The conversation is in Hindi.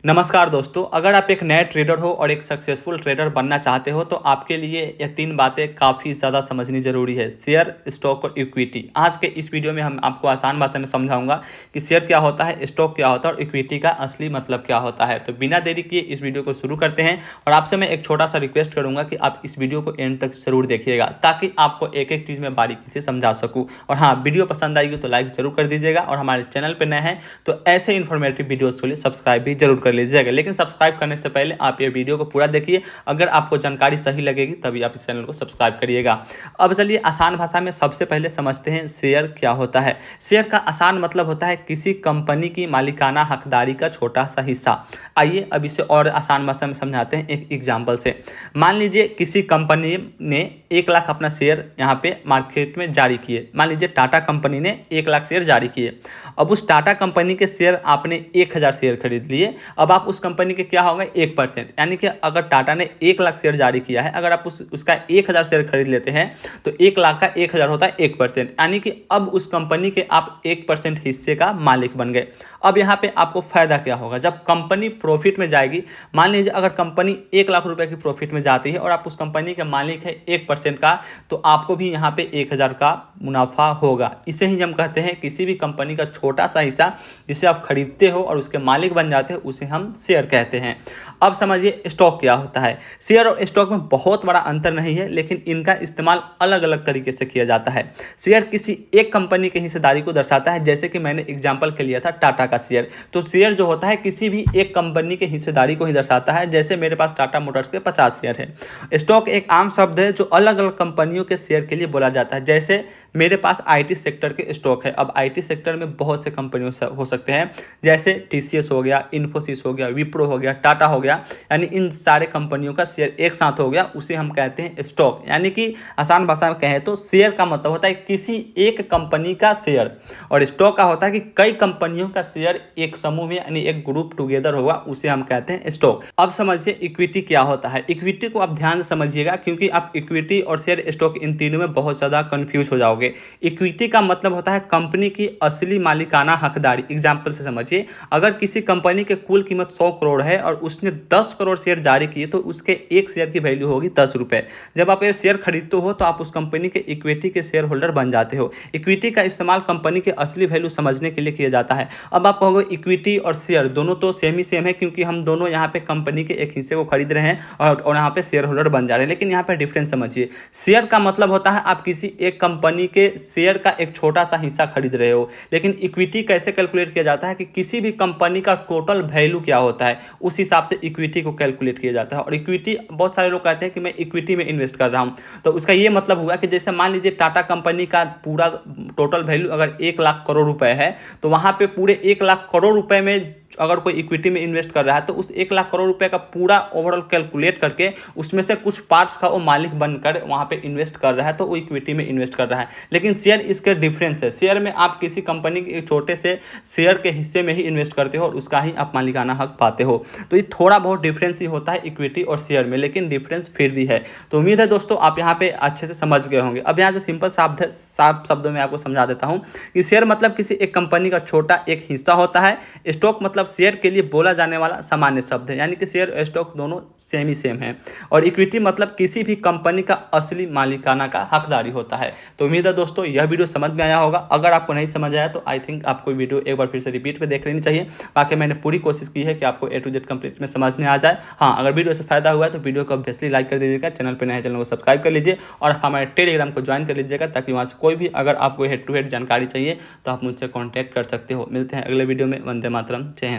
नमस्कार दोस्तों, अगर आप एक नए ट्रेडर हो और एक सक्सेसफुल ट्रेडर बनना चाहते हो तो आपके लिए ये 3 बातें काफ़ी ज़्यादा समझनी ज़रूरी है। शेयर, स्टॉक और इक्विटी। आज के इस वीडियो में हम आपको आसान भाषा में समझाऊंगा कि शेयर क्या होता है, स्टॉक क्या होता है और इक्विटी का असली मतलब क्या होता है। तो बिना देरी किए इस वीडियो को शुरू करते हैं और आपसे मैं एक छोटा सा रिक्वेस्ट करूँगा कि आप इस वीडियो को एंड तक ज़रूर देखिएगा ताकि आपको एक एक चीज़ में बारीकी से समझा सकूँ। और हाँ, वीडियो पसंद आएगी तो लाइक ज़रूर कर दीजिएगा और हमारे चैनल पर नए हैं तो ऐसे इन्फॉर्मेटिव वीडियोज़ के लिए सब्सक्राइब भी जरूर कर लीजिएगा। लेकिन सब्सक्राइब करने से पहले आप ये वीडियो को पूरा देखिए। अगर आपको जानकारी सही लगेगी तभी आप इस चैनल को सब्सक्राइब करिएगा। अब चलिए आसान भाषा में सबसे पहले समझते हैं शेयर क्या होता है। शेयर का आसान मतलब होता है किसी कंपनी की मालिकाना हकदारी का छोटा सा हिस्सा। आइए अब इसे और आसान भाषा में समझाते हैं एक एग्जाम्पल से। मान लीजिए किसी कंपनी ने 1 लाख अपना शेयर यहाँ पे मार्केट में जारी किए। मान लीजिए टाटा कंपनी ने 1 लाख शेयर जारी किए। अब उस टाटा कंपनी के शेयर आपने 1000 शेयर खरीद लिए। अब आप उस कंपनी के क्या होगा 1%, यानी कि अगर टाटा ने 1 लाख शेयर जारी किया है, अगर आप उसका 1000 शेयर खरीद लेते हैं तो 1 लाख का 1000 होता है 1%, यानी कि अब उस कंपनी के आप 1% हिस्से का मालिक बन गए। अब यहाँ पे आपको फायदा क्या होगा जब कंपनी प्रॉफिट में जाएगी। मान लीजिए अगर कंपनी 1 लाख रुपए की प्रॉफिट में जाती है और आप उस कंपनी के मालिक है 1% का, तो आपको भी यहाँ पे 1000 का मुनाफा होगा। इसे ही हम कहते हैं किसी भी कंपनी का छोटा सा हिस्सा जिसे आप खरीदते हो और उसके मालिक बन जाते हो उसे हम शेयर कहते हैं। अब समझिए स्टॉक क्या होता है। शेयर और स्टॉक में बहुत बड़ा अंतर नहीं है, लेकिन इनका इस्तेमाल अलग अलग तरीके से किया जाता है। शेयर किसी एक कंपनी की हिस्सेदारी को दर्शाता है, जैसे कि मैंने एग्जांपल के लिया था टाटा का शेयर। तो शेयर जो होता है किसी भी एक कंपनी की हिस्सेदारी को ही दर्शाता है, जैसे मेरे पास टाटा मोटर्स के 50 शेयर है। स्टॉक एक आम शब्द है जो अलग अलग कंपनियों के शेयर के लिए बोला जाता है। जैसे मेरे पास आईटी सेक्टर के स्टॉक है। अब आईटी सेक्टर में बहुत से कंपनियों हो सकते हैं, जैसे टीसीएस हो गया, इन्फोसिस हो गया, विप्रो हो गया, टाटा हो गया, यानी इन सारे कंपनियों का शेयर एक साथ हो गया, उसे हम कहते हैं स्टॉक। यानी कि आसान भाषा में कहें तो शेयर का मतलब होता है किसी एक कंपनी का शेयर, और स्टॉक का होता है कि कई कंपनियों का शेयर एक समूह में यानी एक ग्रुप टुगेदर होगा, उसे हम कहते हैं स्टॉक। अब समझिए इक्विटी क्या होता है। इक्विटी को आप ध्यान से समझिएगा क्योंकि आप इक्विटी और शेयर, स्टॉक इन तीनों में बहुत ज़्यादा कंफ्यूज हो जाओगे। इक्विटी का मतलब होता है कंपनी की असली मालिकाना हकदारी। एग्जाम्पल से समझिए, अगर किसी कंपनी के कुल कीमत 100 करोड़ है और उसने 10 करोड़ शेयर जारी किए तो उसके एक शेयर की वैल्यू होगी 10 रुपये। जब आप ये शेयर खरीदते हो तो आप उस कंपनी के इक्विटी के शेयर होल्डर बन जाते हो। इक्विटी का इस्तेमाल कंपनी के असली वैल्यू समझने के लिए किया जाता है। अब आप कहोगे इक्विटी और शेयर दोनों तो सेम ही सेम है, क्योंकि हम दोनों यहाँ पे कंपनी के एक हिस्से को खरीद रहे हैं और यहाँ पे शेयर होल्डर बन जा रहे हैं। लेकिन यहाँ पे डिफरेंस समझिए। शेयर का मतलब होता है आप किसी एक कंपनी के शेयर का एक छोटा सा हिस्सा खरीद रहे हो। लेकिन इक्विटी कैसे कैलकुलेट किया जाता है कि किसी भी कंपनी का टोटल वैल्यू क्या होता है, उस हिसाब से इक्विटी को कैलकुलेट किया जाता है। और इक्विटी, बहुत सारे लोग कहते हैं कि मैं इक्विटी में इन्वेस्ट कर रहा हूं, तो उसका ये मतलब हुआ कि जैसे मान लीजिए टाटा कंपनी का पूरा टोटल वैल्यू अगर 1 लाख करोड़ रुपए है, तो वहां पे पूरे 1 लाख करोड़ रुपए में अगर कोई इक्विटी में इन्वेस्ट कर रहा है तो उस 1 लाख करोड़ रुपए का पूरा ओवरऑल कैलकुलेट करके उसमें से कुछ पार्ट्स का वो मालिक बनकर वहां पे इन्वेस्ट कर रहा है, तो वो इक्विटी में इन्वेस्ट कर रहा है। लेकिन शेयर इसके डिफरेंस है। शेयर में आप किसी कंपनी के छोटे से शेयर के हिस्से में ही इन्वेस्ट करते हो और उसका ही आप मालिकाना हक पाते हो। तो ये थोड़ा बहुत डिफरेंस ही होता है इक्विटी और शेयर में, लेकिन डिफरेंस फिर भी है। तो उम्मीद है दोस्तों आप यहाँ पे अच्छे से समझ गए होंगे। अब यहाँ से सिंपल साफ शब्दों में आपको समझा देता हूँ कि शेयर मतलब किसी एक कंपनी का छोटा एक हिस्सा होता है। स्टॉक मतलब शेयर के लिए बोला जाने वाला सामान्य शब्द है, यानी कि शेयर और स्टॉक दोनों सेम ही सेम है। और इक्विटी मतलब किसी भी कंपनी का असली मालिकाना का हकदारी होता है। तो उम्मीद है दोस्तों यह वीडियो समझ में आया होगा। अगर आपको नहीं समझ आया तो आई थिंक आपको वीडियो एक बार फिर से रिपीट पे देख लेनी चाहिए। बाकी मैंने पूरी कोशिश की है कि आपको A to Z कंप्लीट में समझ में आ जाए। हाँ, अगर वीडियो से फायदा हुआ है तो वीडियो को ऑब्वियसली लाइक कर दीजिएगा, चैनल पर नए चैनल को सब्सक्राइब कर लीजिए और हमारे टेलीग्राम को ज्वाइन कर लीजिएगा, ताकि वहाँ से कोई भी अगर आपको हेड टू हेड जानकारी चाहिए तो आप मुझसे कॉन्टैक्ट कर सकते हो। मिलते हैं अगले वीडियो में। वंदे मातरम, जय हिंद।